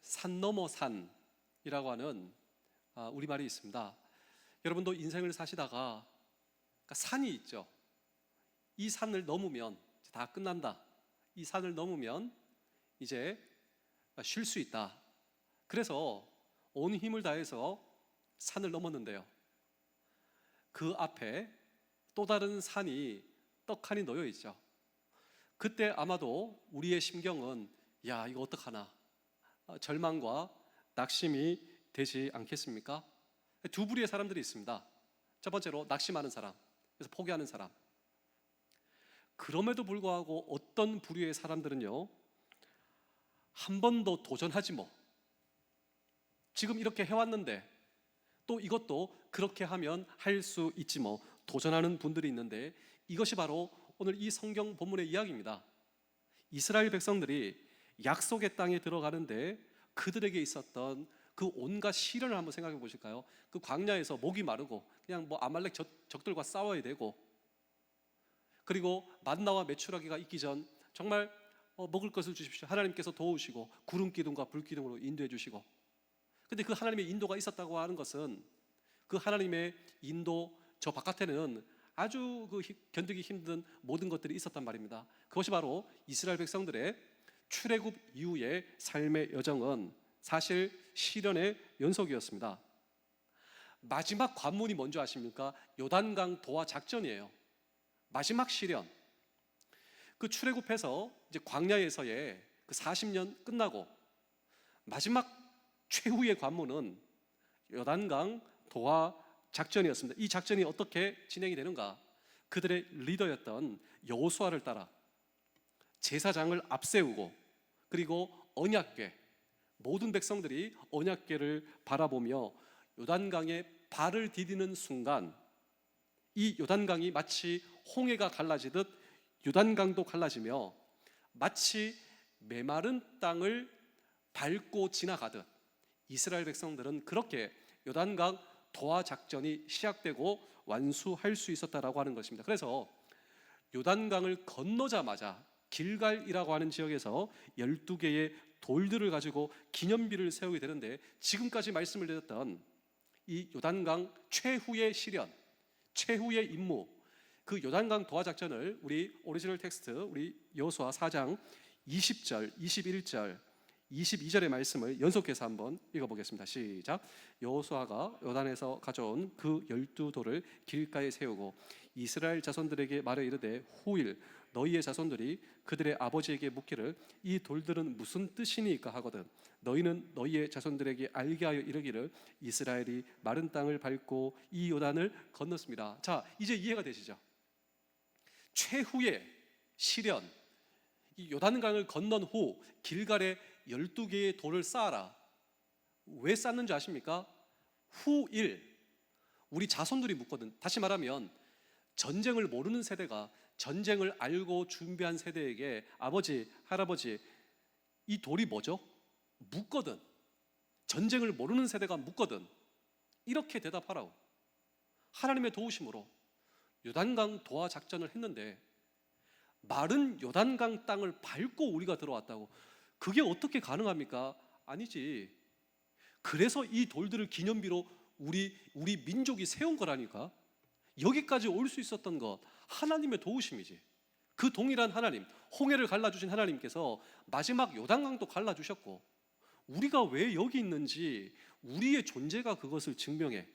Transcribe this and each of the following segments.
산 넘어 산이라고 하는 우리말이 있습니다. 여러분도 인생을 사시다가 산이 있죠. 이 산을 넘으면 다 끝난다. 이 산을 넘으면 이제 쉴 수 있다. 그래서 온 힘을 다해서 산을 넘었는데요, 그 앞에 또 다른 산이 떡하니 놓여 있죠. 그때 아마도 우리의 심경은 야, 이거 어떡하나, 절망과 낙심이 되지 않겠습니까? 두 부류의 사람들이 있습니다. 첫 번째로 낙심하는 사람, 그래서 포기하는 사람. 그럼에도 불구하고 어떤 부류의 사람들은요, 한 번 더 도전하지 뭐, 지금 이렇게 해왔는데 또 이것도 그렇게 하면 할 수 있지 뭐, 도전하는 분들이 있는데, 이것이 바로 오늘 이 성경 본문의 이야기입니다. 이스라엘 백성들이 약속의 땅에 들어가는데 그들에게 있었던 그 온갖 시련을 한번 생각해 보실까요? 그 광야에서 목이 마르고 그냥 뭐 아말렉 적들과 싸워야 되고, 그리고 만나와 메추라기가 있기 전 정말 먹을 것을 주십시오, 하나님께서 도우시고 구름 기둥과 불 기둥으로 인도해 주시고. 근데 그 하나님의 인도가 있었다고 하는 것은, 그 하나님의 인도 저 바깥에는 아주 견디기 힘든 모든 것들이 있었단 말입니다. 그것이 바로 이스라엘 백성들의 출애굽 이후의 삶의 여정은 사실 시련의 연속이었습니다. 마지막 관문이 뭔지 아십니까? 요단강 도하 작전이에요. 마지막 시련. 그 출애굽해서 이제 광야에서의 그 40년 끝나고 마지막 최후의 관문은 요단강 도하 작전이었습니다. 이 작전이 어떻게 진행이 되는가? 그들의 리더였던 여호수아를 따라 제사장을 앞세우고, 그리고 언약궤, 모든 백성들이 언약궤를 바라보며 요단강에 발을 디디는 순간, 이 요단강이 마치 홍해가 갈라지듯 요단강도 갈라지며 마치 메마른 땅을 밟고 지나가듯 이스라엘 백성들은 그렇게 요단강 도하 작전이 시작되고 완수할 수 있었다라고 하는 것입니다. 그래서 요단강을 건너자마자 길갈이라고 하는 지역에서 12개의 돌들을 가지고 기념비를 세우게 되는데, 지금까지 말씀을 드렸던 이 요단강 최후의 시련, 최후의 임무, 그 요단강 도하 작전을 우리 오리지널 텍스트, 우리 여호수아 4장 20절, 21절, 22절의 말씀을 연속해서 한번 읽어보겠습니다. 시작. 여호수아가 요단에서 가져온 그 12돌을 길가에 세우고 이스라엘 자손들에게 말해 이르되, 후일 너희의 자손들이 그들의 아버지에게 묻기를 이 돌들은 무슨 뜻이니까 하거든 너희는 너희의 자손들에게 알게 하여 이르기를 이스라엘이 마른 땅을 밟고 이 요단을 건넜습니다. 자, 이제 이해가 되시죠? 최후의 시련, 이 요단강을 건넌 후 길갈에 12개의 돌을 쌓아라. 왜 쌓는지 아십니까? 후일, 우리 자손들이 묻거든. 다시 말하면 전쟁을 모르는 세대가 전쟁을 알고 준비한 세대에게 아버지, 할아버지, 이 돌이 뭐죠? 묻거든. 전쟁을 모르는 세대가 묻거든. 이렇게 대답하라고. 하나님의 도우심으로 요단강 도하 작전을 했는데 마른 요단강 땅을 밟고 우리가 들어왔다고. 그게 어떻게 가능합니까? 아니지. 그래서 이 돌들을 기념비로 우리 민족이 세운 거라니까. 여기까지 올 수 있었던 것 하나님의 도우심이지. 그 동일한 하나님, 홍해를 갈라주신 하나님께서 마지막 요단강도 갈라주셨고, 우리가 왜 여기 있는지 우리의 존재가 그것을 증명해.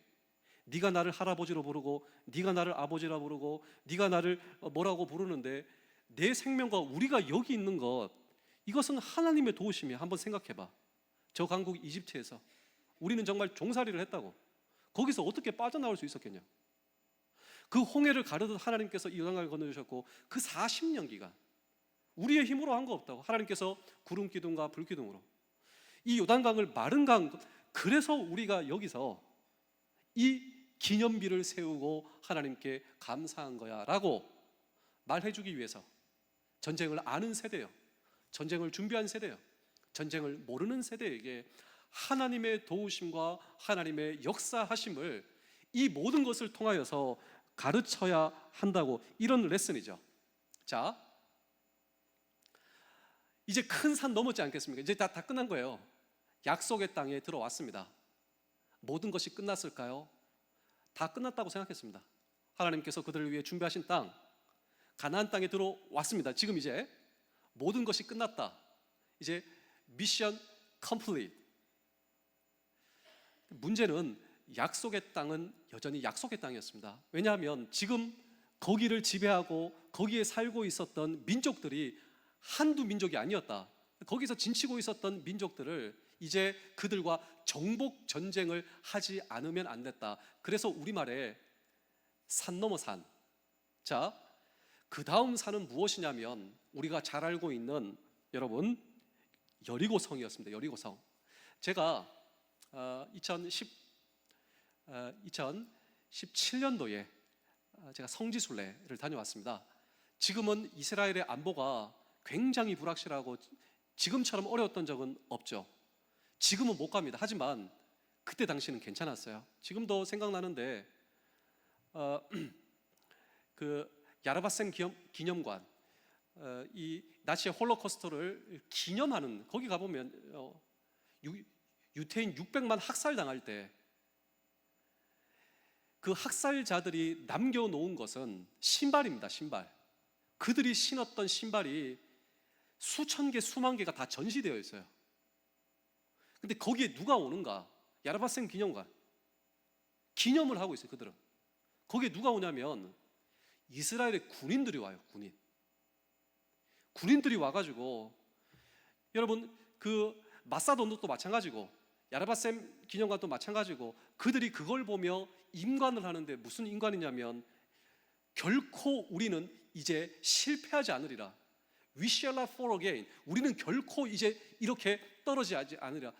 네가 나를 할아버지로 부르고 네가 나를 아버지라 부르고 네가 나를 뭐라고 부르는데 내 생명과 우리가 여기 있는 것, 이것은 하나님의 도우심이야. 한번 생각해봐. 저 강국 이집트에서 우리는 정말 종살이를 했다고. 거기서 어떻게 빠져나올 수 있었겠냐? 그 홍해를 가르듯 하나님께서 이 요단강을 건너주셨고, 그 40년 기간 우리의 힘으로 한 거 없다고. 하나님께서 구름 기둥과 불 기둥으로 이 요단강을 마른 강, 그래서 우리가 여기서 이 기념비를 세우고 하나님께 감사한 거야 라고 말해주기 위해서, 전쟁을 아는 세대요, 전쟁을 준비한 세대요, 전쟁을 모르는 세대에게 하나님의 도우심과 하나님의 역사하심을 이 모든 것을 통하여서 가르쳐야 한다고, 이런 레슨이죠. 자, 이제 큰 산 넘었지 않겠습니까? 이제 다 끝난 거예요. 약속의 땅에 들어왔습니다. 모든 것이 끝났을까요? 다 끝났다고 생각했습니다. 하나님께서 그들을 위해 준비하신 땅, 가나안 땅에 들어왔습니다. 지금 이제 모든 것이 끝났다. 이제 미션 컴플리트. 문제는 약속의 땅은 여전히 약속의 땅이었습니다. 왜냐하면 지금 거기를 지배하고 거기에 살고 있었던 민족들이 한두 민족이 아니었다. 거기서 진치고 있었던 민족들을 이제 그들과 정복 전쟁을 하지 않으면 안 됐다. 그래서 우리말에 산 넘어 산. 자, 그 다음 산은 무엇이냐면 우리가 잘 알고 있는 여러분 여리고성이었습니다. 여리고성. 제가 2017년도에 제가 성지순례를 다녀왔습니다. 지금은 이스라엘의 안보가 굉장히 불확실하고 지금처럼 어려웠던 적은 없죠. 지금은 못 갑니다. 하지만 그때 당시는 괜찮았어요. 지금도 생각나는데 그 야르바센 기념관, 이 나치의 홀로코스트를 기념하는, 거기 가보면 유태인 600만 학살당할 때 그 학살자들이 남겨놓은 것은 신발입니다. 신발. 그들이 신었던 신발이 수천 개, 수만 개가 다 전시되어 있어요. 근데 거기에 누가 오는가? 야르바센 기념관. 기념을 하고 있어요, 그들은. 거기에 누가 오냐면 이스라엘의 군인들이 와요, 군인. 군인들이 와가지고, 여러분, 그 마사돈도 마찬가지고, 야르바센 기념관도 마찬가지고, 그들이 그걸 보며 임관을 하는데 무슨 임관이냐면, 결코 우리는 이제 실패하지 않으리라. We shall not fall again. 우리는 결코 이제 이렇게 떨어지지 않으리라.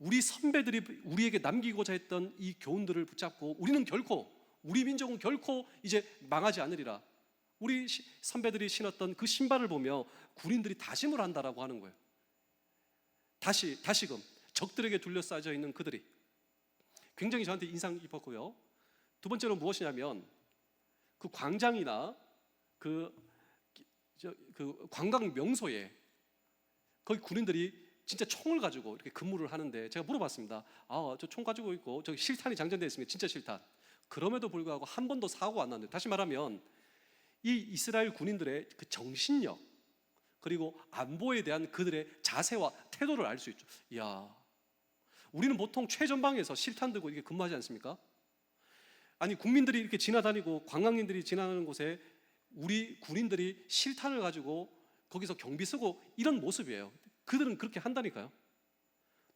우리 선배들이 우리에게 남기고자 했던 이 교훈들을 붙잡고 우리는 결코, 우리 민족은 결코 이제 망하지 않으리라. 우리 선배들이 신었던 그 신발을 보며 군인들이 다짐을 한다라고 하는 거예요. 다시금 적들에게 둘러싸여 있는 그들이. 굉장히 저한테 인상 깊었고요. 두 번째로 무엇이냐면 그 광장이나 그 관광 명소에 거기 군인들이 진짜 총을 가지고 이렇게 근무를 하는데, 제가 물어봤습니다. 저 총 가지고 있고 저기 실탄이 장전되어 있습니다. 진짜 실탄. 그럼에도 불구하고 한 번도 사고가 안 났는데, 다시 말하면 이 이스라엘 군인들의 그 정신력, 그리고 안보에 대한 그들의 자세와 태도를 알 수 있죠. 이야, 우리는 보통 최전방에서 실탄 들고 이렇게 근무하지 않습니까? 아니, 국민들이 이렇게 지나다니고 관광객들이 지나가는 곳에 우리 군인들이 실탄을 가지고 거기서 경비 쓰고 이런 모습이에요. 그들은 그렇게 한다니까요.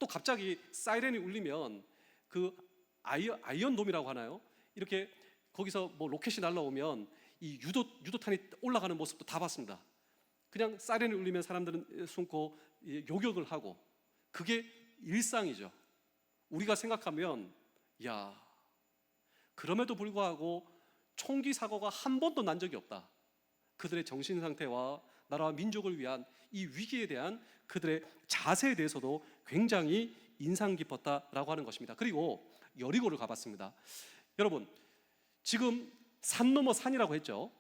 또 갑자기 사이렌이 울리면 그 아이언돔이라고 하나요? 이렇게 거기서 뭐 로켓이 날라오면 이 유도탄이 올라가는 모습도 다 봤습니다. 그냥 사이렌이 울리면 사람들은 숨고 요격을 하고, 그게 일상이죠. 우리가 생각하면 야, 그럼에도 불구하고 총기 사고가 한 번도 난 적이 없다. 그들의 정신 상태와 나라와 민족을 위한 이 위기에 대한 그들의 자세에 대해서도 굉장히 인상 깊었다라고 하는 것입니다. 그리고 여리고를 가봤습니다. 여러분, 지금 산 넘어 산이라고 했죠.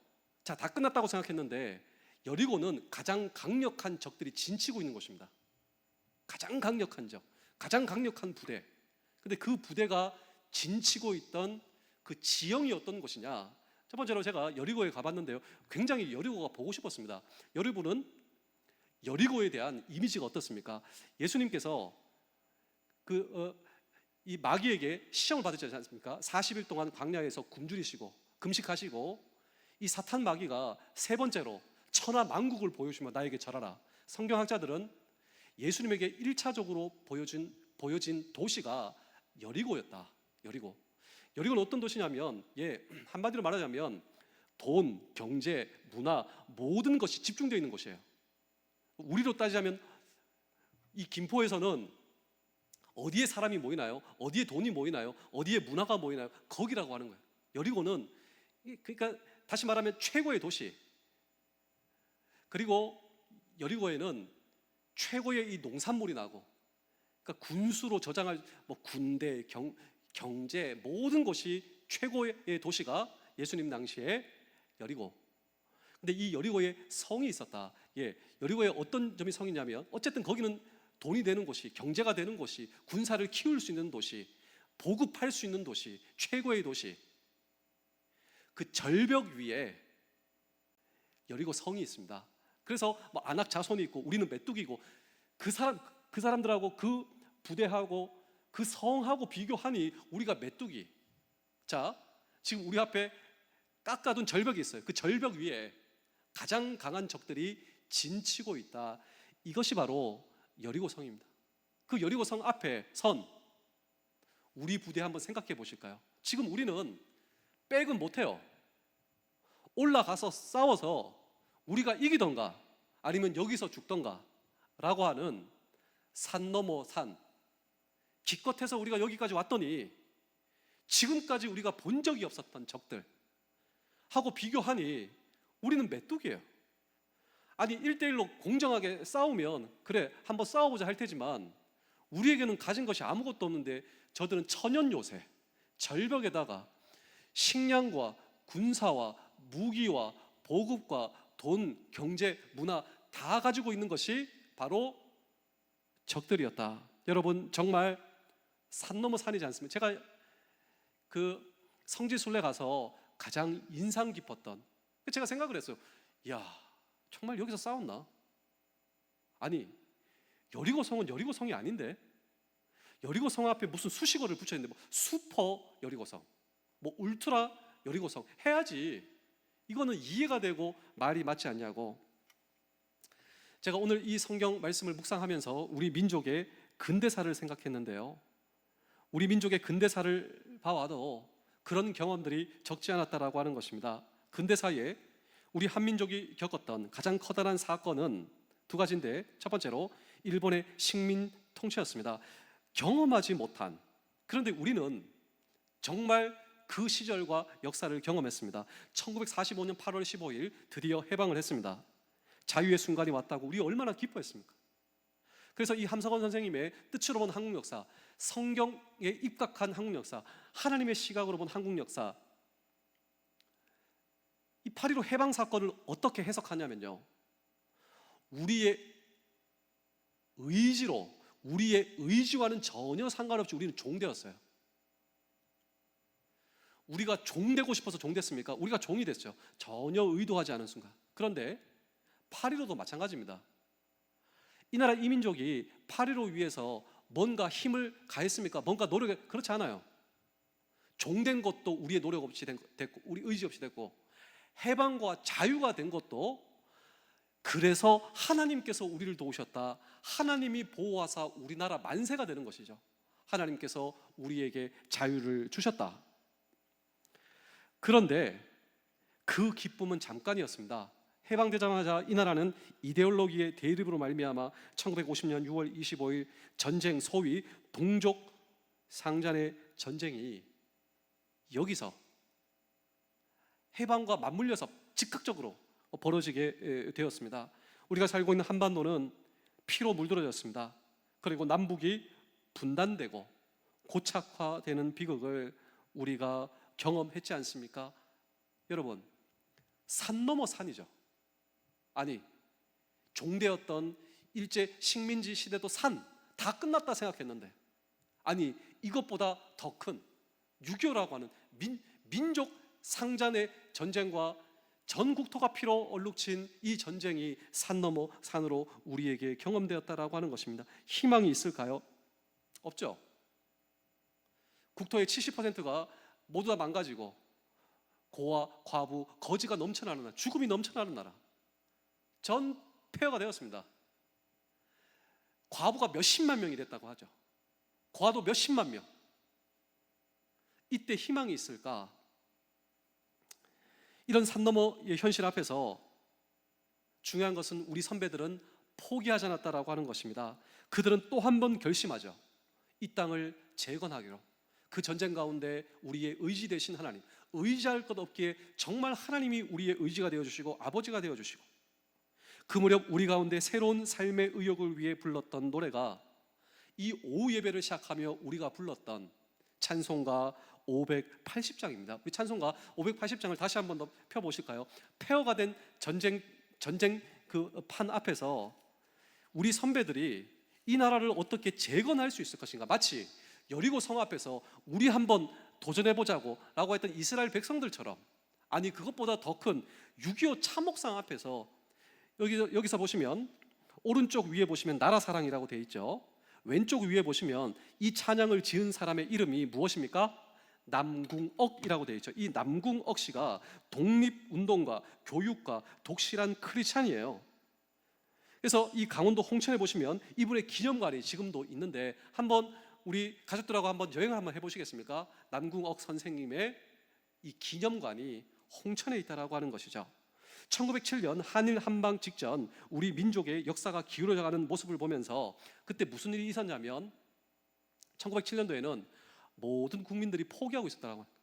자, 다 끝났다고 생각했는데 여리고는 가장 강력한 적들이 진치고 있는 곳입니다. 가장 강력한 적, 가장 강력한 부대. 근데 그 부대가 진치고 있던 그 지형이 어떤 곳이냐? 첫 번째로 제가 여리고에 가봤는데요, 굉장히 여리고가 보고 싶었습니다. 여러분은 여리고에 대한 이미지가 어떻습니까? 예수님께서 이 마귀에게 시험을 받으셨지 않습니까? 40일 동안 광야에서 굶주리시고 금식하시고, 이 사탄 마귀가 세 번째로 천하 만국을 보여주며 나에게 절하라. 성경학자들은 예수님에게 1차적으로 보여진 도시가 여리고였다. 여리고는 어떤 도시냐면, 한마디로 말하자면 돈, 경제, 문화, 모든 것이 집중되어 있는 곳이에요. 우리로 따지자면 이 김포에서는 어디에 사람이 모이나요? 어디에 돈이 모이나요? 어디에 문화가 모이나요? 거기라고 하는 거예요. 여리고는, 그러니까 다시 말하면 최고의 도시. 그리고 여리고에는 최고의 이 농산물이 나고, 그러니까 군수로 저장할 군대, 경제, 모든 것이 최고의 도시가 예수님 당시에 여리고. 근데 이 여리고에 성이 있었다. 여리고에 어떤 점이 성이냐면, 어쨌든 거기는 돈이 되는 곳이, 경제가 되는 곳이, 군사를 키울 수 있는 도시, 보급할 수 있는 도시, 최고의 도시, 그 절벽 위에 여리고 성이 있습니다. 그래서 뭐 안악 자손이 있고 우리는 메뚜기고, 그 사람들하고 그 부대하고 그 성하고 비교하니 우리가 메뚜기. 자, 지금 우리 앞에 깎아둔 절벽이 있어요. 그 절벽 위에 가장 강한 적들이 진치고 있다. 이것이 바로 여리고성입니다. 그 여리고성 앞에 선, 우리 부대 한번 생각해 보실까요? 지금 우리는 백은 못해요. 올라가서 싸워서 우리가 이기던가 아니면 여기서 죽던가 라고 하는 산 넘어 산, 기껏해서 우리가 여기까지 왔더니 지금까지 우리가 본 적이 없었던 적들 하고 비교하니 우리는 메뚜기예요. 아니 1대1로 공정하게 싸우면 그래 한번 싸워보자 할 테지만 우리에게는 가진 것이 아무것도 없는데 저들은 천연요새, 절벽에다가 식량과 군사와 무기와 보급과 돈, 경제, 문화 다 가지고 있는 것이 바로 적들이었다. 여러분 정말 산 넘어 산이지 않습니까? 제가 그 성지순례 가서 가장 인상 깊었던, 제가 생각을 했어요. 야, 정말 여기서 싸웠나? 아니 여리고성은 여리고성이 아닌데, 여리고성 앞에 무슨 수식어를 붙여있는데 뭐 슈퍼 여리고성, 뭐 울트라 여리고성 해야지. 이거는 이해가 되고 말이 맞지 않냐고. 제가 오늘 이 성경 말씀을 묵상하면서 우리 민족의 근대사를 생각했는데요, 우리 민족의 근대사를 봐와도 그런 경험들이 적지 않았다라고 하는 것입니다. 근대사에 우리 한민족이 겪었던 가장 커다란 사건은 두 가지인데, 첫 번째로 일본의 식민 통치였습니다. 경험하지 못한, 그런데 우리는 정말 그 시절과 역사를 경험했습니다. 1945년 8월 15일 드디어 해방을 했습니다. 자유의 순간이 왔다고 우리 얼마나 기뻐했습니까? 그래서 이 함석원 선생님의 뜻으로 본 한국 역사, 성경에 입각한 한국 역사, 하나님의 시각으로 본 한국 역사, 이 8.15 해방 사건을 어떻게 해석하냐면요, 우리의 의지로, 우리의 의지와는 전혀 상관없이 우리는 종되었어요. 우리가 종되고 싶어서 종됐습니까? 우리가 종이 됐죠. 전혀 의도하지 않은 순간. 그런데 8.15도 마찬가지입니다. 이 나라 이민족이 8.15 위해서 뭔가 힘을 가했습니까? 뭔가 노력을, 그렇지 않아요. 종된 것도 우리의 노력 없이 됐고, 우리 의지 없이 됐고, 해방과 자유가 된 것도 그래서 하나님께서 우리를 도우셨다. 하나님이 보호하사 우리나라 만세가 되는 것이죠. 하나님께서 우리에게 자유를 주셨다. 그런데 그 기쁨은 잠깐이었습니다. 해방되자마자 이 나라는 이데올로기의 대립으로 말미암아 1950년 6월 25일 전쟁, 소위 동족 상잔의 전쟁이 여기서 해방과 맞물려서 즉각적으로 벌어지게 되었습니다. 우리가 살고 있는 한반도는 피로 물들어졌습니다. 그리고 남북이 분단되고 고착화되는 비극을 우리가 경험했지 않습니까? 여러분, 산 넘어 산이죠. 아니, 종되었던 일제 식민지 시대도 산, 다 끝났다 생각했는데, 아니 이것보다 더 큰 6.25라고 하는 민족 상잔의 전쟁과 전 국토가 피로 얼룩진 이 전쟁이 산 넘어 산으로 우리에게 경험되었다라고 하는 것입니다. 희망이 있을까요? 없죠. 국토의 70%가 모두 다 망가지고 고아, 과부, 거지가 넘쳐나는 나라, 죽음이 넘쳐나는 나라, 전 폐허가 되었습니다. 과부가 몇십만 명이 됐다고 하죠. 고아도 몇십만 명. 이때 희망이 있을까? 이런 산 너머의 현실 앞에서 중요한 것은 우리 선배들은 포기하지 않았다라고 하는 것입니다. 그들은 또 한 번 결심하죠. 이 땅을 재건하기로. 그 전쟁 가운데 우리의 의지 되신 하나님, 의지할 것 없기에 정말 하나님이 우리의 의지가 되어주시고 아버지가 되어주시고, 그 무렵 우리 가운데 새로운 삶의 의욕을 위해 불렀던 노래가 이 오후 예배를 시작하며 우리가 불렀던 찬송가 580장입니다. 우리 찬송가 580장을 다시 한번 더 펴보실까요? 폐허가 된 전쟁 그 판 앞에서 우리 선배들이 이 나라를 어떻게 재건할 수 있을 것인가? 마치 여리고 성 앞에서 우리 한번 도전해보자고 라고 했던 이스라엘 백성들처럼, 아니 그것보다 더 큰 6.25 참혹상 앞에서 여기서 보시면 오른쪽 위에 보시면 나라 사랑이라고 되어 있죠. 왼쪽 위에 보시면 이 찬양을 지은 사람의 이름이 무엇입니까? 남궁옥이라고 되어 있죠. 이 남궁옥 씨가 독립운동가, 교육가, 독실한 크리스찬이에요. 그래서 이 강원도 홍천에 보시면 이분의 기념관이 지금도 있는데, 한번 우리 가족들하고 한번 여행을 한번 해보시겠습니까? 남궁옥 선생님의 이 기념관이 홍천에 있다라고 하는 것이죠. 1907년 한일 한방 직전 우리 민족의 역사가 기울어져가는 모습을 보면서 그때 무슨 일이 있었냐면 1907년도에는 모든 국민들이 포기하고 있었다라고 합니다.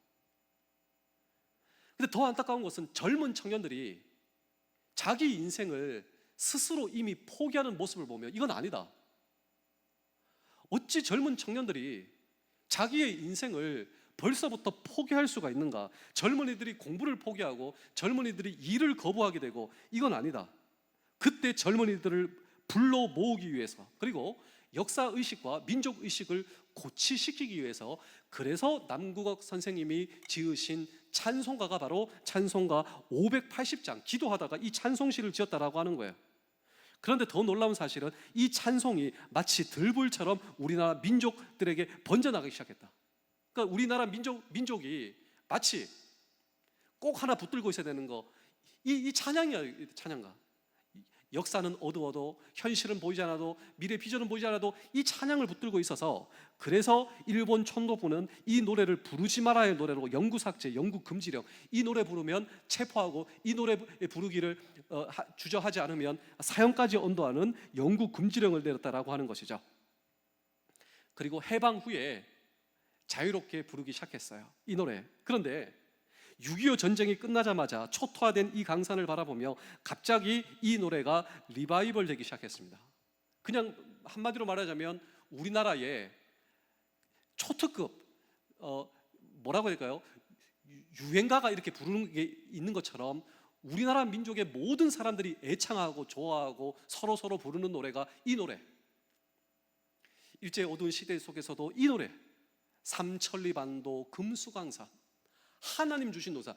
근데 더 안타까운 것은 젊은 청년들이 자기 인생을 스스로 이미 포기하는 모습을 보면 이건 아니다. 어찌 젊은 청년들이 자기의 인생을 벌써부터 포기할 수가 있는가? 젊은이들이 공부를 포기하고 젊은이들이 일을 거부하게 되고 이건 아니다. 그때 젊은이들을 불러 모으기 위해서, 그리고 역사의식과 민족의식을 고취시키기 위해서, 그래서 남궁옥 선생님이 지으신 찬송가가 바로 찬송가 580장, 기도하다가 이 찬송시를 지었다라고 하는 거예요. 그런데 더 놀라운 사실은 이 찬송이 마치 들불처럼 우리나라 민족들에게 번져나가기 시작했다. 그러니까 우리나라 민족이 마치 꼭 하나 붙들고 있어야 되는 거, 이 찬양이야. 찬양가. 역사는 어두워도, 현실은 보이지 않아도, 미래 비전은 보이지 않아도 이 찬양을 붙들고 있어서, 그래서 일본 총독부는 이 노래를 부르지 말아야 할 노래로 영구 삭제, 영구 금지령, 이 노래 부르면 체포하고 이 노래 부르기를 주저하지 않으면 사형까지 언도하는 영구 금지령을 내렸다라고 하는 것이죠. 그리고 해방 후에 자유롭게 부르기 시작했어요, 이 노래. 그런데 6.25 전쟁이 끝나자마자 초토화된 이 강산을 바라보며 갑자기 이 노래가 리바이벌 되기 시작했습니다. 그냥 한마디로 말하자면 우리나라의 초특급 뭐라고 해야 될까요? 유행가가 이렇게 부르는 게 있는 것처럼 우리나라 민족의 모든 사람들이 애창하고 좋아하고 서로 부르는 노래가 이 노래. 일제 어두운 시대 속에서도 이 노래, 삼천리반도 금수강산, 하나님 주신 노사.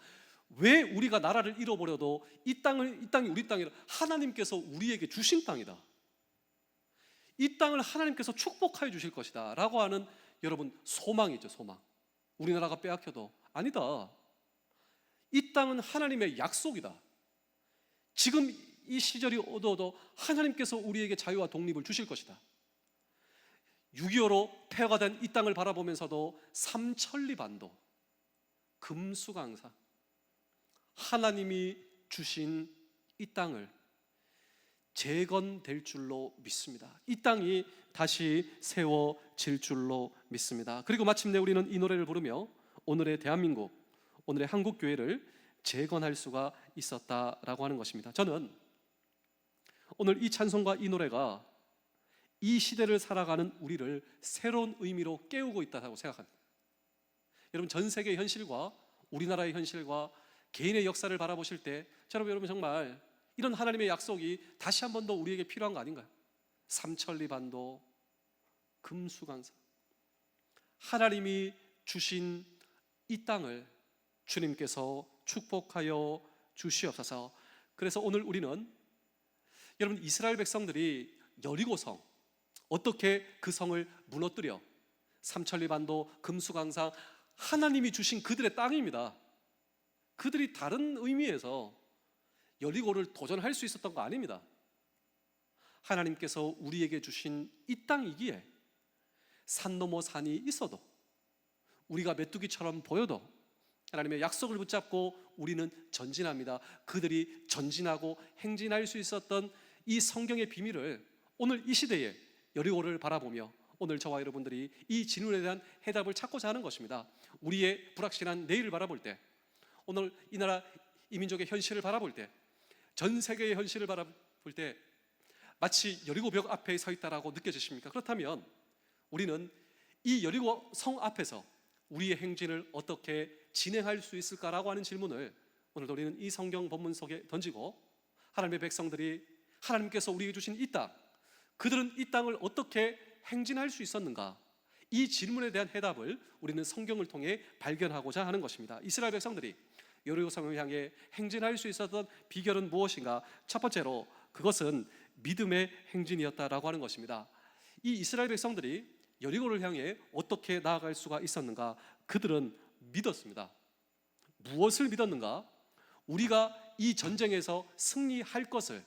왜 우리가 나라를 잃어버려도 이 땅이 우리 땅이라, 하나님께서 우리에게 주신 땅이다. 이 땅을 하나님께서 축복하여 주실 것이다 라고 하는, 여러분, 소망이죠, 소망. 우리나라가 빼앗겨도 아니다. 이 땅은 하나님의 약속이다. 지금 이 시절이 어두워도 하나님께서 우리에게 자유와 독립을 주실 것이다. 6.25로 폐허가 된 이 땅을 바라보면서도 삼천리반도, 금수강산, 하나님이 주신 이 땅을 재건될 줄로 믿습니다. 이 땅이 다시 세워질 줄로 믿습니다. 그리고 마침내 우리는 이 노래를 부르며 오늘의 대한민국, 오늘의 한국교회를 재건할 수가 있었다라고 하는 것입니다. 저는 오늘 이 찬송과 이 노래가 이 시대를 살아가는 우리를 새로운 의미로 깨우고 있다고 생각합니다. 여러분, 전 세계의 현실과 우리나라의 현실과 개인의 역사를 바라보실 때 여러분 정말 이런 하나님의 약속이 다시 한 번 더 우리에게 필요한 거 아닌가요? 삼천리반도, 금수강산, 하나님이 주신 이 땅을 주님께서 축복하여 주시옵소서. 그래서 오늘 우리는, 여러분, 이스라엘 백성들이 여리고성, 어떻게 그 성을 무너뜨려, 삼천리반도, 금수강산, 하나님이 주신 그들의 땅입니다. 그들이 다른 의미에서 여리고를 도전할 수 있었던 거 아닙니다. 하나님께서 우리에게 주신 이 땅이기에 산 넘어 산이 있어도, 우리가 메뚜기처럼 보여도 하나님의 약속을 붙잡고 우리는 전진합니다. 그들이 전진하고 행진할 수 있었던 이 성경의 비밀을 오늘 이 시대에 여리고를 바라보며 오늘 저와 여러분들이 이 질문에 대한 해답을 찾고자 하는 것입니다. 우리의 불확실한 내일을 바라볼 때, 오늘 이 나라 이 민족의 현실을 바라볼 때, 전 세계의 현실을 바라볼 때 마치 여리고 벽 앞에 서 있다라고 느껴지십니까? 그렇다면 우리는 이 여리고 성 앞에서 우리의 행진을 어떻게 진행할 수 있을까라고 하는 질문을 오늘 우리는 이 성경 본문 속에 던지고, 하나님의 백성들이 하나님께서 우리에게 주신 이 땅, 그들은 이 땅을 어떻게 행진할 수 있었는가? 이 질문에 대한 해답을 우리는 성경을 통해 발견하고자 하는 것입니다. 이스라엘 백성들이 여리고성을 향해 행진할 수 있었던 비결은 무엇인가? 첫 번째로 그것은 믿음의 행진이었다라고 하는 것입니다. 이 이스라엘 백성들이 여리고를 향해 어떻게 나아갈 수가 있었는가? 그들은 믿었습니다. 무엇을 믿었는가? 우리가 이 전쟁에서 승리할 것을,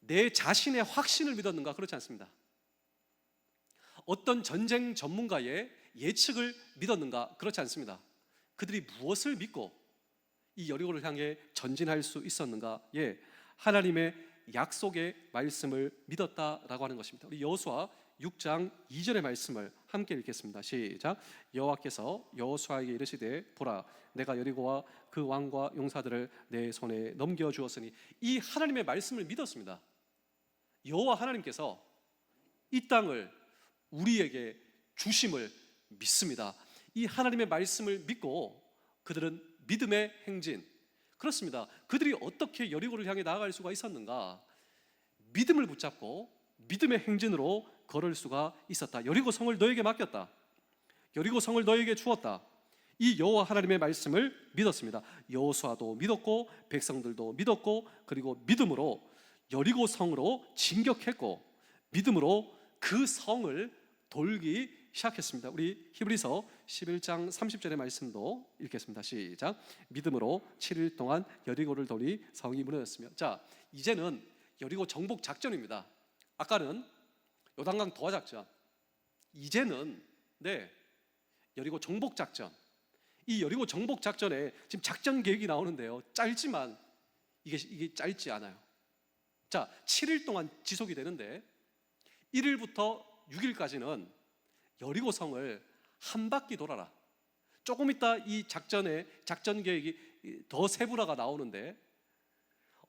내 자신의 확신을 믿었는가? 그렇지 않습니다. 어떤 전쟁 전문가의 예측을 믿었는가? 그렇지 않습니다. 그들이 무엇을 믿고 이 여리고를 향해 전진할 수 있었는가? 하나님의 약속의 말씀을 믿었다라고 하는 것입니다. 우리 여호수아 6장 2절의 말씀을 함께 읽겠습니다. 시작. 여호와께서 여호수아에게 이르시되 보라, 내가 여리고와 그 왕과 용사들을 내 손에 넘겨주었으니. 이 하나님의 말씀을 믿었습니다. 여호와 하나님께서 이 땅을 우리에게 주심을 믿습니다. 이 하나님의 말씀을 믿고 그들은 믿음의 행진, 그렇습니다. 그들이 어떻게 여리고를 향해 나아갈 수가 있었는가? 믿음을 붙잡고 믿음의 행진으로 걸을 수가 있었다. 여리고 성을 너에게 맡겼다. 여리고 성을 너에게 주었다. 이 여호와 하나님의 말씀을 믿었습니다. 여호수아도 믿었고 백성들도 믿었고, 그리고 믿음으로 여리고 성으로 진격했고 믿음으로 그 성을 돌기 시작했습니다. 우리 히브리서 11장 30절의 말씀도 읽겠습니다. 시작. 믿음으로 7일 동안 여리고를 돌이 성이 무너졌으며. 자, 이제는 여리고 정복 작전입니다. 아까는 요단강 도하 작전, 이제는 여리고 정복 작전. 이 여리고 정복 작전에 지금 작전 계획이 나오는데요, 짧지만 이게 짧지 않아요. 자, 7일 동안 지속이 되는데 1일부터 6일까지는 여리고 성을 한 바퀴 돌아라. 조금 있다 이 작전 계획이 더 세분화가 나오는데,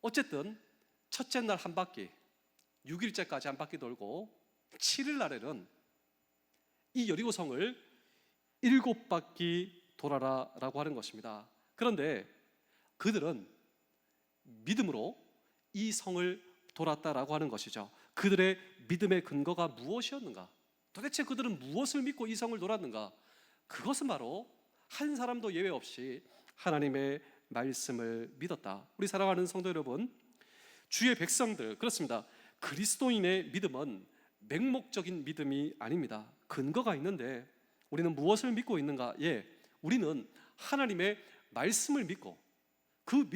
어쨌든 첫째 날 한 바퀴, 6일째까지 한 바퀴 돌고 7일 날에는 이 여리고 성을 7바퀴 돌아라라고 하는 것입니다. 그런데 그들은 믿음으로 이 성을 돌았다라고 하는 것이죠. 그들의 믿음의 근거가 무엇이었는가? 도대체 그들은 무엇을 믿고 이 성을 돌았는가? 그것은 바로 한 사람도 예외 없이 하나님의 말씀을 믿었다. 우리 사랑하는 성도 여러분, 주의 백성들, 그렇습니다. 그리스도인의 믿음은 맹목적인 믿음이 아닙니다. 근거가 있는데 우리는 무엇을 믿고 있는가? 우리는 하나님의 말씀을 믿고, 그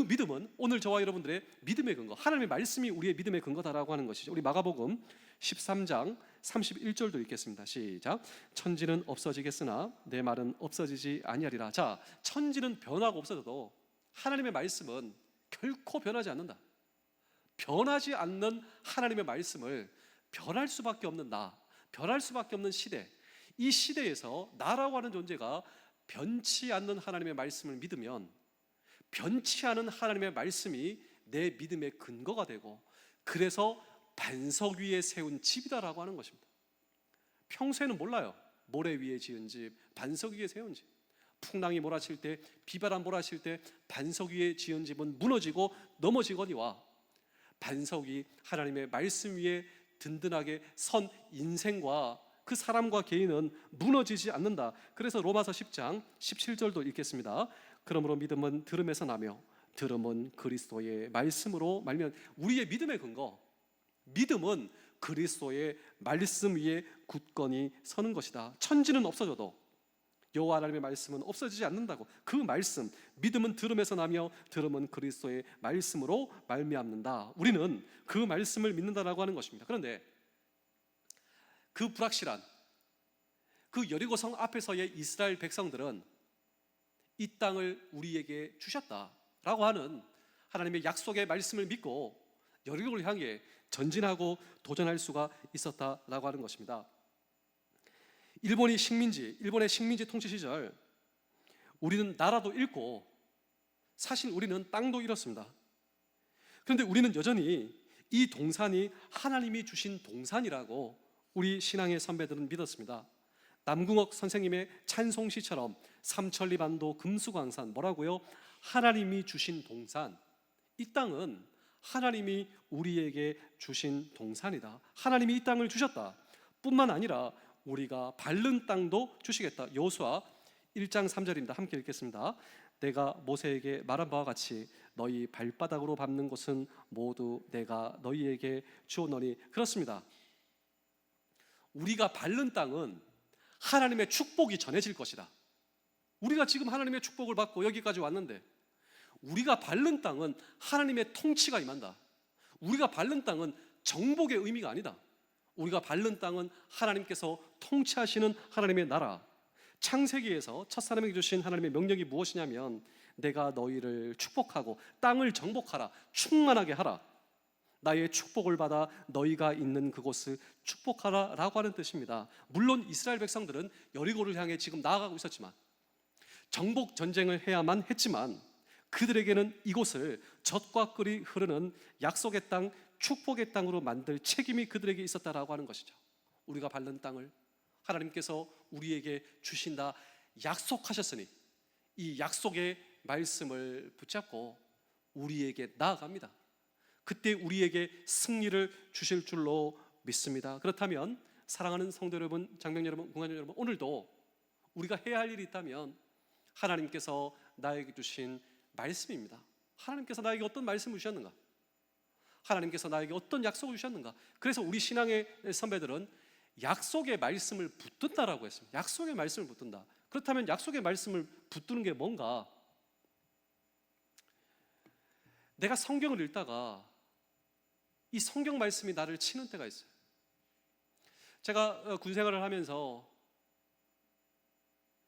믿음은 오늘 저와 여러분들의 믿음의 근거, 하나님의 말씀이 우리의 믿음의 근거다라고 하는 것이죠. 우리 마가복음 13장 31절도 읽겠습니다. 시작. 천지는 없어지겠으나 내 말은 없어지지 아니하리라. 자, 천지는 변하고 없어져도 하나님의 말씀은 결코 변하지 않는다. 변하지 않는 하나님의 말씀을 변할 수밖에 없는 변할 수밖에 없는 시대, 이 시대에서 나라고 하는 존재가 변치 않는 하나님의 말씀을 믿으면 변치 않은 하나님의 말씀이 내 믿음의 근거가 되고, 그래서 반석 위에 세운 집이다라고 하는 것입니다. 평소에는 몰라요. 모래 위에 지은 집, 반석 위에 세운 집. 풍랑이 몰아칠 때, 비바람 몰아칠 때 반석 위에 지은 집은 무너지고 넘어지거니와 반석이 하나님의 말씀 위에 든든하게 선 인생과 그 사람과 개인은 무너지지 않는다. 그래서 로마서 10장 17절도 읽겠습니다. 그러므로 믿음은 들음에서 나며 들음은 그리스도의 말씀으로 말면. 우리의 믿음의 근거, 믿음은 그리스도의 말씀 위에 굳건히 서는 것이다. 천지는 없어져도 여호와 하나님의 말씀은 없어지지 않는다고. 그 말씀, 믿음은 들음에서 나며 들음은 그리스도의 말씀으로 말미암는다. 우리는 그 말씀을 믿는다라고 하는 것입니다. 그런데 그 불확실한 그 여리고 성 앞에서의 이스라엘 백성들은 이 땅을 우리에게 주셨다라고 하는 하나님의 약속의 말씀을 믿고 여리고를 향해 전진하고 도전할 수가 있었다라고 하는 것입니다. 일본의 식민지 통치 시절 우리는 나라도 잃고 사실 우리는 땅도 잃었습니다. 그런데 우리는 여전히 이 동산이 하나님이 주신 동산이라고 우리 신앙의 선배들은 믿었습니다. 남궁옥 선생님의 찬송시처럼 삼천리반도 금수강산, 뭐라고요? 하나님이 주신 동산. 이 땅은 하나님이 우리에게 주신 동산이다. 하나님이 이 땅을 주셨다. 뿐만 아니라 우리가 밟는 땅도 주시겠다. 여호수아 1장 3절입니다. 함께 읽겠습니다. 내가 모세에게 말한 바와 같이 너희 발바닥으로 밟는 곳은 모두 내가 너희에게 주었노니. 그렇습니다. 우리가 밟는 땅은 하나님의 축복이 전해질 것이다. 우리가 지금 하나님의 축복을 받고 여기까지 왔는데, 우리가 밟는 땅은 하나님의 통치가 임한다. 우리가 밟는 땅은 정복의 의미가 아니다. 우리가 밟는 땅은 하나님께서 통치하시는 하나님의 나라. 창세기에서 첫사람에게 주신 하나님의 명령이 무엇이냐면, 내가 너희를 축복하고 땅을 정복하라, 충만하게 하라, 나의 축복을 받아 너희가 있는 그곳을 축복하라 라고 하는 뜻입니다. 물론 이스라엘 백성들은 여리고를 향해 지금 나아가고 있었지만, 정복 전쟁을 해야만 했지만, 그들에게는 이곳을 젖과 꿀이 흐르는 약속의 땅, 축복의 땅으로 만들 책임이 그들에게 있었다라고 하는 것이죠. 우리가 밟는 땅을 하나님께서 우리에게 주신다 약속하셨으니 이 약속의 말씀을 붙잡고 우리에게 나아갑니다. 그때 우리에게 승리를 주실 줄로 믿습니다. 그렇다면 사랑하는 성도 여러분, 장병 여러분, 공관장 여러분, 오늘도 우리가 해야 할 일이 있다면 하나님께서 나에게 주신 말씀입니다. 하나님께서 나에게 어떤 말씀을 주셨는가? 하나님께서 나에게 어떤 약속을 주셨는가? 그래서 우리 신앙의 선배들은 약속의 말씀을 붙든다라고 했습니다. 약속의 말씀을 붙든다. 그렇다면 약속의 말씀을 붙드는 게 뭔가? 내가 성경을 읽다가 이 성경 말씀이 나를 치는 때가 있어요. 제가 군 생활을 하면서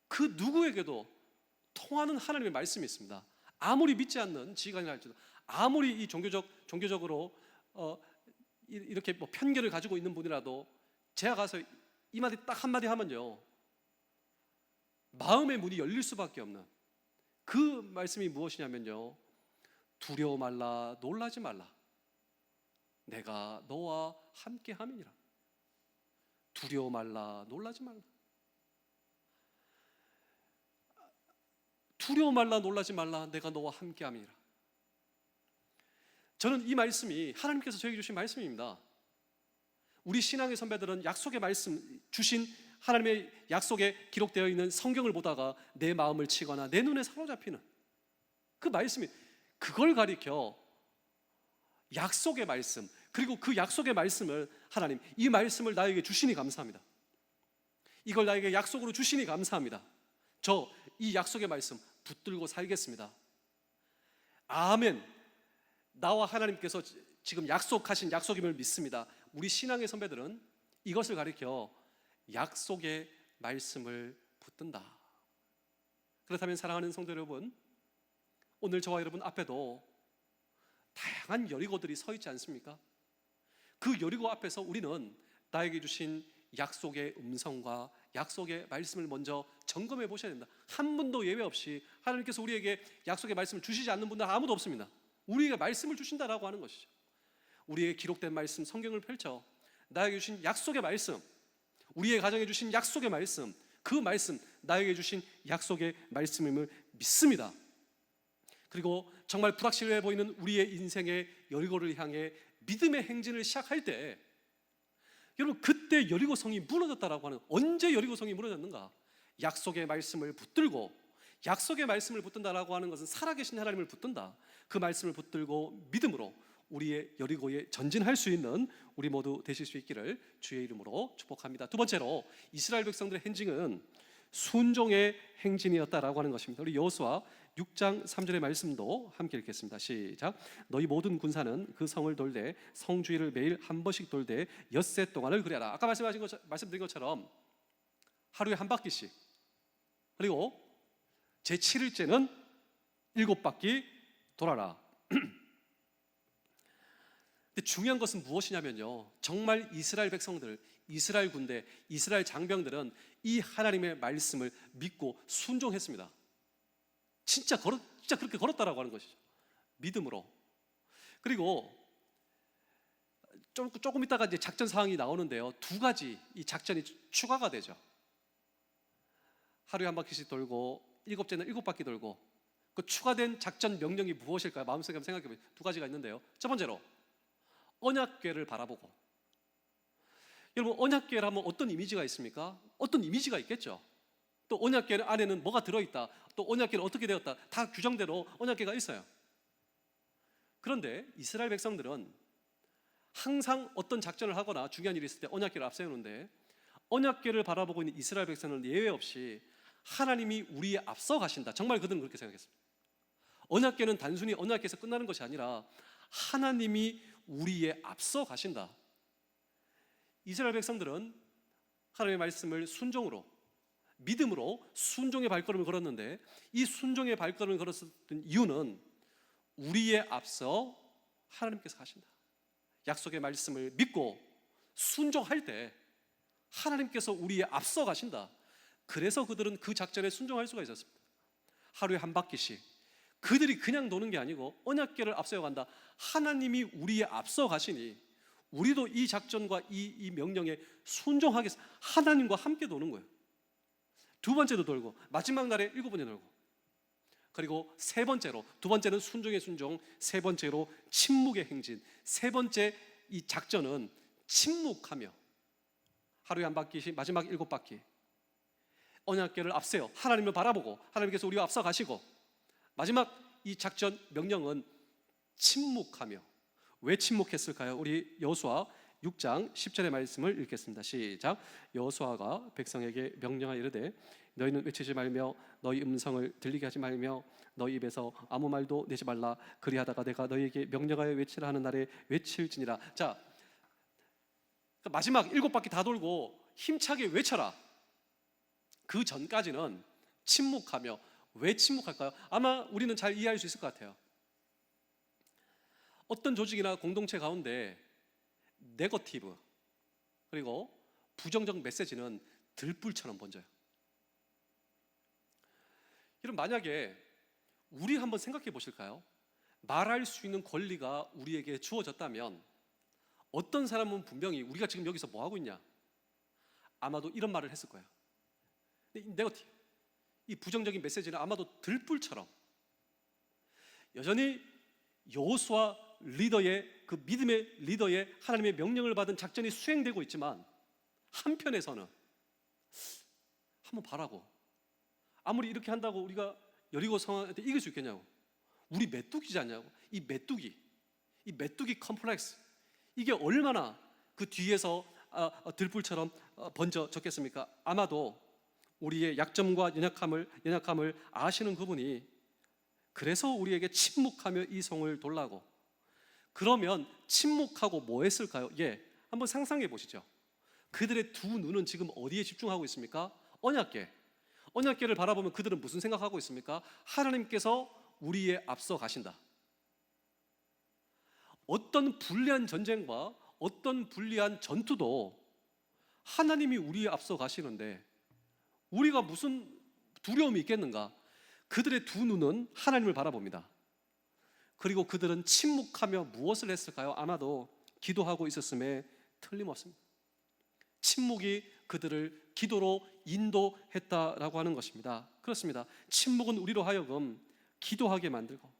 그 누구에게도 통하는 하나님의 말씀이 있습니다. 아무리 믿지 않는 지간이라 할지도, 아무리 이 종교적으로 이렇게 뭐 편견을 가지고 있는 분이라도 제가 가서 이 마디 딱 한마디 하면요, 마음의 문이 열릴 수밖에 없는 그 말씀이 무엇이냐면요, 두려워 말라, 놀라지 말라, 내가 너와 함께 함이니라. 두려워 말라, 놀라지 말라. 두려워 말라, 놀라지 말라, 내가 너와 함께 함이니라. 저는 이 말씀이 하나님께서 저에게 주신 말씀입니다. 우리 신앙의 선배들은 약속의 말씀, 주신 하나님의 약속에 기록되어 있는 성경을 보다가 내 마음을 치거나 내 눈에 사로잡히는 그 말씀이, 그걸 가리켜 약속의 말씀, 그리고 그 약속의 말씀을 하나님, 이 말씀을 나에게 주시니 감사합니다. 이걸 나에게 약속으로 주시니 감사합니다. 저 이 약속의 말씀 붙들고 살겠습니다. 아멘. 나와 하나님께서 지금 약속하신 약속임을 믿습니다. 우리 신앙의 선배들은 이것을 가리켜 약속의 말씀을 붙든다. 그렇다면 사랑하는 성도 여러분, 오늘 저와 여러분 앞에도 다양한 여리고들이 서 있지 않습니까? 그 여리고 앞에서 우리는 나에게 주신 약속의 음성과 약속의 말씀을 먼저 점검해 보셔야 된다. 한 분도 예외 없이 하나님께서 우리에게 약속의 말씀을 주시지 않는 분들 아무도 없습니다. 우리에게 말씀을 주신다라고 하는 것이죠. 우리에게 기록된 말씀, 성경을 펼쳐 나에게 주신 약속의 말씀, 우리의 가정에 주신 약속의 말씀, 그 말씀 나에게 주신 약속의 말씀임을 믿습니다. 그리고 정말 불확실해 보이는 우리의 인생의 여리고를 향해 믿음의 행진을 시작할 때, 여러분, 그때 여리고성이 무너졌다라고 하는, 언제 여리고성이 무너졌는가? 약속의 말씀을 붙들고, 약속의 말씀을 붙든다라고 하는 것은 살아계신 하나님을 붙든다. 그 말씀을 붙들고 믿음으로 우리의 여리고에 전진할 수 있는 우리 모두 되실 수 있기를 주의 이름으로 축복합니다. 두 번째로, 이스라엘 백성들의 행진은 순종의 행진이었다라고 하는 것입니다. 우리 여호수아 6장 3절의 말씀도 함께 읽겠습니다. 시작. 너희 모든 군사는 그 성을 돌되 성 주위를 매일 한 번씩 돌되 엿새 동안을 그리하라. 아까 말씀드린 것처럼 하루에 한 바퀴씩, 그리고 제7일째는 7바퀴 돌아라. 근데 중요한 것은 무엇이냐면요, 정말 이스라엘 백성들, 이스라엘 군대, 이스라엘 장병들은 이 하나님의 말씀을 믿고 순종했습니다. 진짜 그렇게 걸었다라고 하는 것이죠. 믿음으로. 그리고 조금 있다가 이제 작전 사항이 나오는데요, 두 가지 이 작전이 추가가 되죠. 하루에 한 바퀴씩 돌고, 일곱째는 7바퀴 돌고, 그 추가된 작전 명령이 무엇일까요? 마음속에 한번 생각해 보세요. 두 가지가 있는데요. 첫 번째로 언약궤를 바라보고. 여러분, 언약궤를 하면 어떤 이미지가 있습니까? 어떤 이미지가 있겠죠. 또 언약궤 안에는 뭐가 들어있다, 또 언약궤는 어떻게 되었다, 다 규정대로 언약궤가 있어요. 그런데 이스라엘 백성들은 항상 어떤 작전을 하거나 중요한 일이 있을 때 언약궤를 앞세우는데, 언약궤를 바라보고 있는 이스라엘 백성은 예외 없이 하나님이 우리에 앞서 가신다. 정말 그들은 그렇게 생각했습니다. 언약궤는 단순히 언약궤에서 끝나는 것이 아니라 하나님이 우리에 앞서 가신다. 이스라엘 백성들은 하나님의 말씀을 순종으로, 믿음으로 순종의 발걸음을 걸었는데, 이 순종의 발걸음을 걸었던 이유는 우리에 앞서 하나님께서 가신다. 약속의 말씀을 믿고 순종할 때 하나님께서 우리에 앞서 가신다. 그래서 그들은 그 작전에 순종할 수가 있었습니다. 하루에 한 바퀴씩 그들이 그냥 도는 게 아니고 언약궤를 앞세워 간다. 하나님이 우리에 앞서 가시니 우리도 이 작전과 이 명령에 순종하겠습니다. 하나님과 함께 도는 거예요. 두 번째도 돌고, 마지막 날에 7번째 돌고, 그리고 세 번째로, 두 번째는 순종의 순종, 세 번째로 침묵의 행진. 세 번째 이 작전은 침묵하며 하루에 한 바퀴씩, 마지막 7바퀴 언약궤를 앞세워 하나님을 바라보고 하나님께서 우리와 앞서 가시고, 마지막 이 작전 명령은 침묵하며. 왜 침묵했을까요? 우리 여호수아 6장 10절의 말씀을 읽겠습니다. 시작. 여호수아가 백성에게 명령하여 이르되 너희는 외치지 말며 너희 음성을 들리게 하지 말며 너희 입에서 아무 말도 내지 말라. 그리하다가 내가 너희에게 명령하여 외치라 하는 날에 외칠지니라. 자, 마지막 7바퀴 다 돌고 힘차게 외쳐라. 그 전까지는 침묵하며. 왜 침묵할까요? 아마 우리는 잘 이해할 수 있을 것 같아요. 어떤 조직이나 공동체 가운데 네거티브, 그리고 부정적 메시지는 들불처럼 번져요. 여러분, 만약에 우리 한번 생각해 보실까요? 말할 수 있는 권리가 우리에게 주어졌다면 어떤 사람은 분명히 우리가 지금 여기서 뭐 하고 있냐? 아마도 이런 말을 했을 거예요. 네거티브, 이 부정적인 메시지는 아마도 들불처럼 여전히 여호수아 리더의, 그 믿음의 리더의 하나님의 명령을 받은 작전이 수행되고 있지만, 한편에서는 한번 봐라고, 아무리 이렇게 한다고 우리가 여리고 성한테 이길 수 있겠냐고, 우리 메뚜기지 않냐고. 이 메뚜기 컴플렉스, 이게 얼마나 그 뒤에서 들불처럼 번져졌겠습니까? 아마도 우리의 약점과 연약함을 아시는 그분이 그래서 우리에게 침묵하며 이 성을 돌라고. 그러면 침묵하고 뭐 했을까요? 한번 상상해 보시죠. 그들의 두 눈은 지금 어디에 집중하고 있습니까? 언약궤를 바라보면 그들은 무슨 생각하고 있습니까? 하나님께서 우리에 앞서 가신다. 어떤 불리한 전쟁과 어떤 불리한 전투도 하나님이 우리에 앞서 가시는데 우리가 무슨 두려움이 있겠는가? 그들의 두 눈은 하나님을 바라봅니다. 그리고 그들은 침묵하며 무엇을 했을까요? 아마도 기도하고 있었음에 틀림없습니다. 침묵이 그들을 기도로 인도했다라고 하는 것입니다. 그렇습니다. 침묵은 우리로 하여금 기도하게 만들고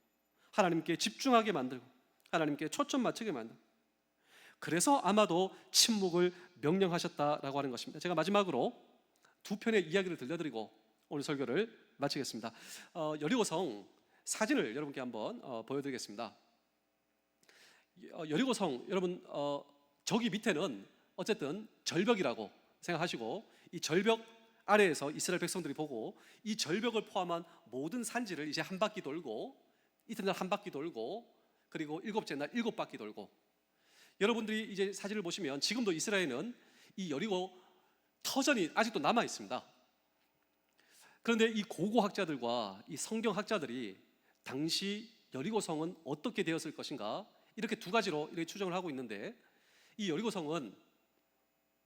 하나님께 집중하게 만들고 하나님께 초점 맞추게 만들고, 그래서 아마도 침묵을 명령하셨다라고 하는 것입니다. 제가 마지막으로 두 편의 이야기를 들려드리고 오늘 설교를 마치겠습니다. 여리고성 사진을 여러분께 한번 보여드리겠습니다. 여리고성, 여러분 저기 밑에는 어쨌든 절벽이라고 생각하시고, 이 절벽 아래에서 이스라엘 백성들이 보고 이 절벽을 포함한 모든 산지를 이제 한 바퀴 돌고, 이튿날 한 바퀴 돌고, 그리고 7째 날 7바퀴 돌고. 여러분들이 이제 사진을 보시면 지금도 이스라엘은 이 여리고 터전이 아직도 남아 있습니다. 그런데 이 고고학자들과 이 성경학자들이 당시 여리고성은 어떻게 되었을 것인가, 이렇게 두 가지로 이렇게 추정을 하고 있는데, 이 여리고성은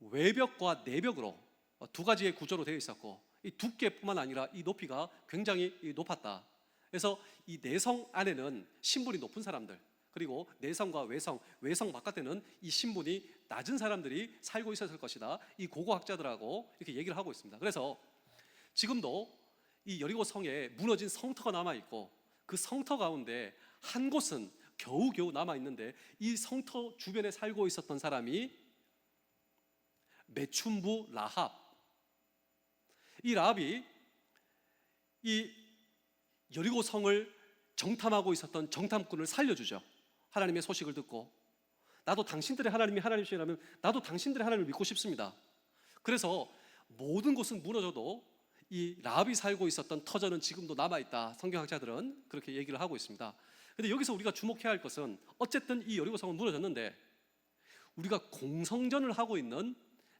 외벽과 내벽으로 두 가지의 구조로 되어 있었고, 이 두께뿐만 아니라 이 높이가 굉장히 높았다. 그래서 이 내성 안에는 신분이 높은 사람들, 그리고 내성과 외성 바깥에는 이 신분이 낮은 사람들이 살고 있었을 것이다. 이 고고학자들하고 이렇게 얘기를 하고 있습니다. 그래서 지금도 이 여리고 성에 무너진 성터가 남아 있고, 그 성터 가운데 한 곳은 겨우겨우 남아 있는데 이 성터 주변에 살고 있었던 사람이 매춘부 라합. 이 라합이 이 여리고 성을 정탐하고 있었던 정탐꾼을 살려주죠. 하나님의 소식을 듣고 나도 당신들의 하나님이 하나님이시라면 나도 당신들의 하나님을 믿고 싶습니다. 그래서 모든 곳은 무너져도 이 라합이 살고 있었던 터전은 지금도 남아있다. 성경학자들은 그렇게 얘기를 하고 있습니다. 근데 여기서 우리가 주목해야 할 것은 어쨌든 이 여리고 성은 무너졌는데 우리가 공성전을 하고 있는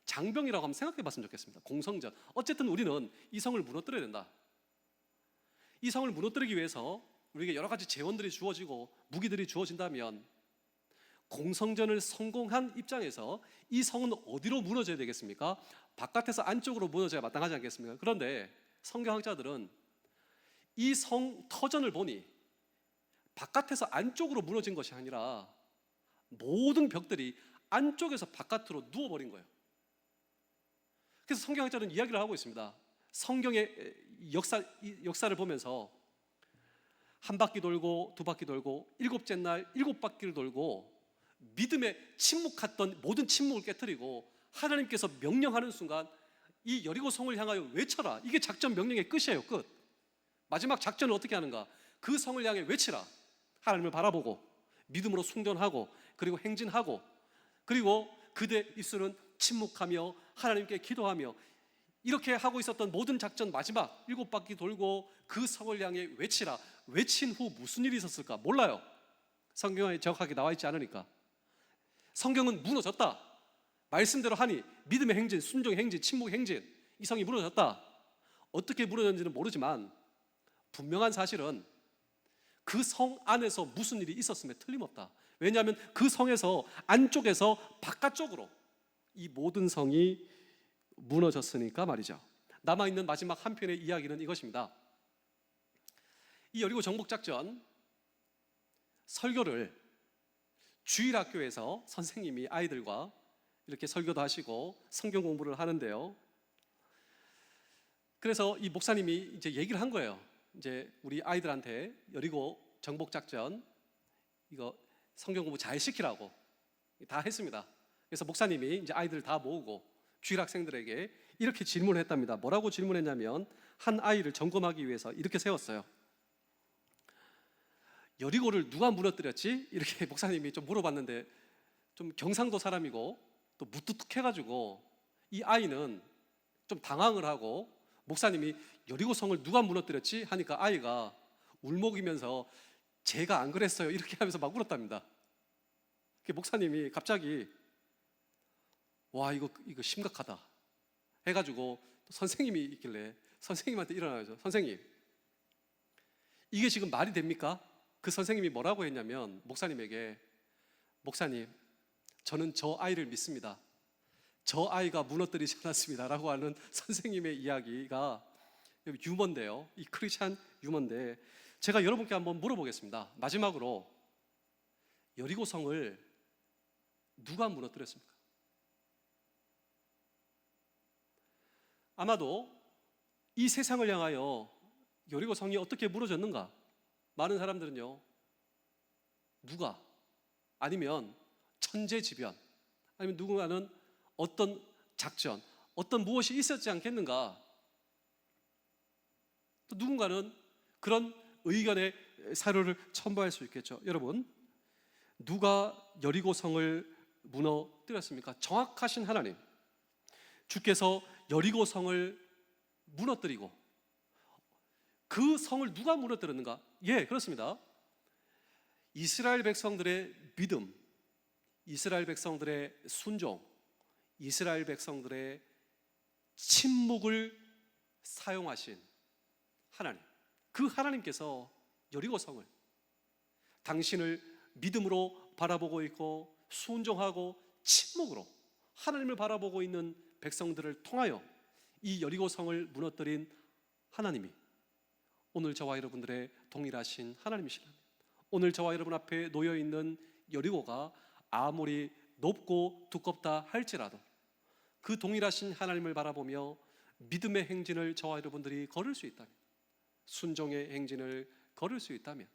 장병이라고 한번 생각해 봤으면 좋겠습니다. 공성전. 어쨌든 우리는 이 성을 무너뜨려야 된다. 이 성을 무너뜨리기 위해서 우리에게 여러 가지 재원들이 주어지고 무기들이 주어진다면 공성전을 성공한 입장에서 이 성은 어디로 무너져야 되겠습니까? 바깥에서 안쪽으로 무너져야 마땅하지 않겠습니까? 그런데 성경학자들은 이 성 터전을 보니 바깥에서 안쪽으로 무너진 것이 아니라 모든 벽들이 안쪽에서 바깥으로 누워버린 거예요. 그래서 성경학자들은 이야기를 하고 있습니다. 성경의 역사를 보면서 한 바퀴 돌고 두 바퀴 돌고 일곱째 날 일곱 바퀴를 돌고 믿음에 침묵했던 모든 침묵을 깨트리고 하나님께서 명령하는 순간 이 여리고 성을 향하여 외쳐라. 이게 작전 명령의 끝이에요. 끝. 마지막 작전을 어떻게 하는가? 그 성을 향해 외치라. 하나님을 바라보고 믿음으로 순전하고 그리고 행진하고 그리고 그대 입술은 침묵하며 하나님께 기도하며 이렇게 하고 있었던 모든 작전 마지막 일곱 바퀴 돌고 그 성을 향해 외치라. 외친 후 무슨 일이 있었을까? 몰라요. 성경에 정확하게 나와 있지 않으니까. 성경은 무너졌다. 말씀대로 하니 믿음의 행진, 순종의 행진, 침묵의 행진, 이 성이 무너졌다. 어떻게 무너졌는지는 모르지만 분명한 사실은 그 성 안에서 무슨 일이 있었음에 틀림없다. 왜냐하면 그 성에서 안쪽에서 바깥쪽으로 이 모든 성이 무너졌으니까 말이죠. 남아있는 마지막 한 편의 이야기는 이것입니다. 이 여리고 정복작전 설교를 주일학교에서 선생님이 아이들과 이렇게 설교도 하시고 성경 공부를 하는데요. 그래서 이 목사님이 이제 얘기를 한 거예요. 이제 우리 아이들한테 여리고 정복작전 이거 성경 공부 잘 시키라고 다 했습니다. 그래서 목사님이 이제 아이들 다 모으고 주일학생들에게 이렇게 질문을 했답니다. 뭐라고 질문했냐면 한 아이를 점검하기 위해서 이렇게 세웠어요. 여리고를 누가 무너뜨렸지? 이렇게 목사님이 좀 물어봤는데 좀 경상도 사람이고 또 무뚝뚝해가지고 이 아이는 좀 당황을 하고 목사님이 여리고 성을 누가 무너뜨렸지? 하니까 아이가 울먹이면서 제가 안 그랬어요 이렇게 하면서 막 울었답니다. 목사님이 갑자기 와 이거 심각하다 해가지고 또 선생님이 있길래 선생님한테 일어나죠. 선생님 이게 지금 말이 됩니까? 그 선생님이 뭐라고 했냐면 목사님에게 목사님 저는 저 아이를 믿습니다. 저 아이가 무너뜨리지 않았습니다 라고 하는 선생님의 이야기가 유머인데요. 이 크리스찬 유머인데 제가 여러분께 한번 물어보겠습니다. 마지막으로 여리고 성을 누가 무너뜨렸습니까? 아마도 이 세상을 향하여 여리고 성이 어떻게 무너졌는가? 많은 사람들은요 누가 아니면 천재지변 아니면 누군가는 어떤 작전 어떤 무엇이 있었지 않겠는가? 또 누군가는 그런 의견의 사료를 첨부할 수 있겠죠. 여러분 누가 여리고 성을 무너뜨렸습니까? 정확하신 하나님 주께서 여리고 성을 무너뜨리고 그 성을 누가 무너뜨렸는가? 예, 그렇습니다. 이스라엘 백성들의 믿음, 이스라엘 백성들의 순종, 이스라엘 백성들의 침묵을 사용하신 하나님, 그 하나님께서 여리고 성을 당신을 믿음으로 바라보고 있고 순종하고 침묵으로 하나님을 바라보고 있는 백성들을 통하여 이 여리고 성을 무너뜨린 하나님이 오늘 저와 여러분들의 동일하신 하나님이시라면 오늘 저와 여러분 앞에 놓여있는 여리고가 아무리 높고 두껍다 할지라도 그 동일하신 하나님을 바라보며 믿음의 행진을 저와 여러분들이 걸을 수 있다면 순종의 행진을 걸을 수 있다면,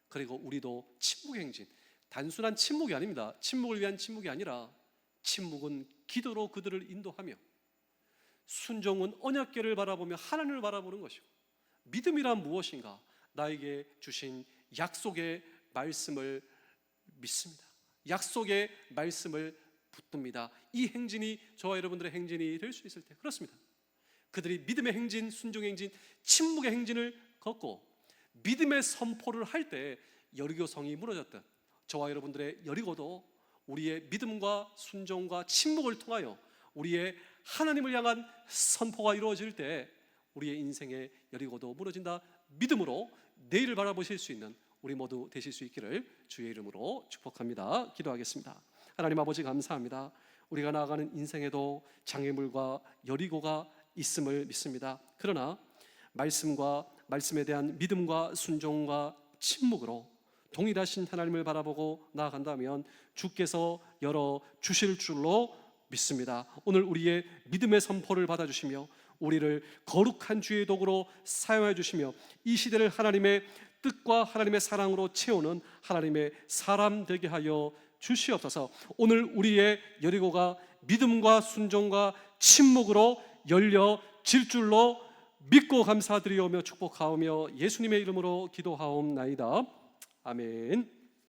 그리고 우리도 침묵의 행진, 단순한 침묵이 아닙니다. 침묵을 위한 침묵이 아니라 침묵은 기도로 그들을 인도하며, 순종은 언약궤를 바라보며 하나님을 바라보는 것이고, 믿음이란 무엇인가? 나에게 주신 약속의 말씀을 믿습니다. 약속의 말씀을 붙듭니다. 이 행진이 저와 여러분들의 행진이 될 수 있을 때, 그렇습니다. 그들이 믿음의 행진, 순종의 행진, 침묵의 행진을 걷고 믿음의 선포를 할 때 여리고성이 무너졌던 저와 여러분들의 여리고도 우리의 믿음과 순종과 침묵을 통하여 우리의 하나님을 향한 선포가 이루어질 때 우리의 인생의 여리고도 무너진다. 믿음으로 내일을 바라보실 수 있는 우리 모두 되실 수 있기를 주의 이름으로 축복합니다. 기도하겠습니다. 하나님 아버지, 감사합니다. 우리가 나아가는 인생에도 장애물과 여리고가 있음을 믿습니다. 그러나 말씀과 말씀에 대한 믿음과 순종과 침묵으로 동일하신 하나님을 바라보고 나아간다면 주께서 열어 주실 줄로 믿습니다. 오늘 우리의 믿음의 선포를 받아주시며 우리를 거룩한 주의 도구로 사용해 주시며 이 시대를 하나님의 뜻과 하나님의 사랑으로 채우는 하나님의 사람 되게 하여 주시옵소서. 오늘 우리의 여리고가 믿음과 순종과 침묵으로 열려질 줄로 믿고 감사드리오며 축복하오며 예수님의 이름으로 기도하옵나이다. 아멘.